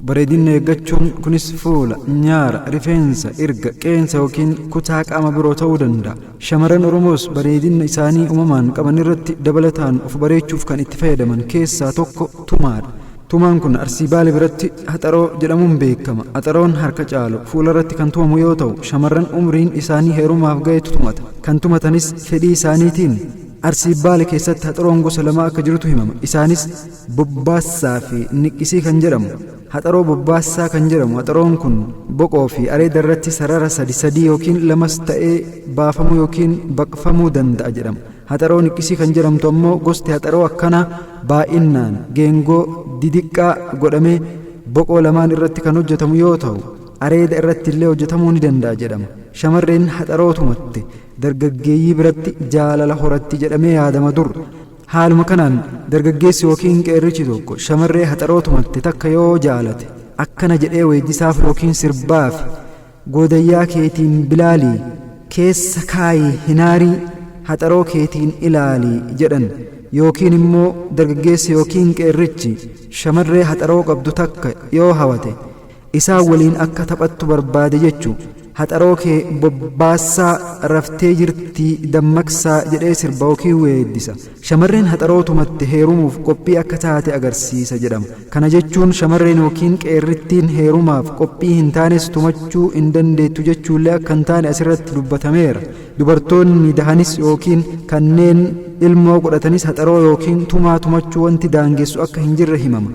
bareedina eeggachuun kunis fuula, nyaara, rifeensa, irga, qeensa yookiin kutaa qaama biroo ta'uu danda'a. Shamarran Oromoos bareedina isaanii uumamaan qaban irratti dabalataan of bareechuuf kan itti fayyadaman keessaa tokko tumaadha. Tumaan kun Arsii Baalee biratti haxaroo jedhamuun beekama. Haxaroon harka caalu fuula irratti kan tumamu yoo ta'u, shamarran umriin isaanii heerumaaf ga'etu tumata. Kan tumatanis fedhii isaaniitiin. Arsii Baalee keessatti haxaroon gosa lama akka jirutu himama. Isaanis bobbaassaa fi niqqisii kan jedhamu. Haxaroo bobbaassaa kan jedhamu haxaroon kun boqoo fi areeda irratti sarara sadii yookiin lamas ta'ee baafamuu yookiin baqfamuu danda'a jedhama. Haxaroo niqqisii kan jedhamtu ammoo gosti haxaroo akkanaa baay'inaan geengoo didiqqaa godhamee boqoo lamaan irratti kan hojjetamu yoo ta'u, areeda irratti illee hojjetamuu ni danda'a jedhama. Shamarreen haxaroo tumatte dargaggeeyyii biratti jaalala horatti jedhamee yaadama dur. Haaluma kanaan dargaggeessi yookiin qeerrichi tokko shamarree haxaroo tumatte takka yoo jaalate akkana jedhee weeddisaaf yookiin sirbaaf godayyaa keetiin bilaalii keessa kaayii hinaarii haxaroo keetiin ilaalii jedhan. Yookiin immoo dargaggeessi yookiin qeerrichi shamarree haxaroo qabdu takka yoo hawate isaan waliin akka taphattu barbaade jechuu. Haxaroo kee bobbaassaa raftee jirtii dammaqsaa jedhee sirba yookiin weeddisa. Shamarreen haxaroo tumatte heerumuuf qophii akka taate agarsiisa jedhama. Kana jechuun shamarreen yookiin qeerrittiin heerumaaf qophii hin taanes tumachuu hin dandeettu jechuullee akka hin taane asirratti dubbatameera. Dubartoonni dahanis yookiin kanneen ilmoo godhatanis haxaroo yookiin tumaa tumachuu wanti daangessu akka hin jirre himama.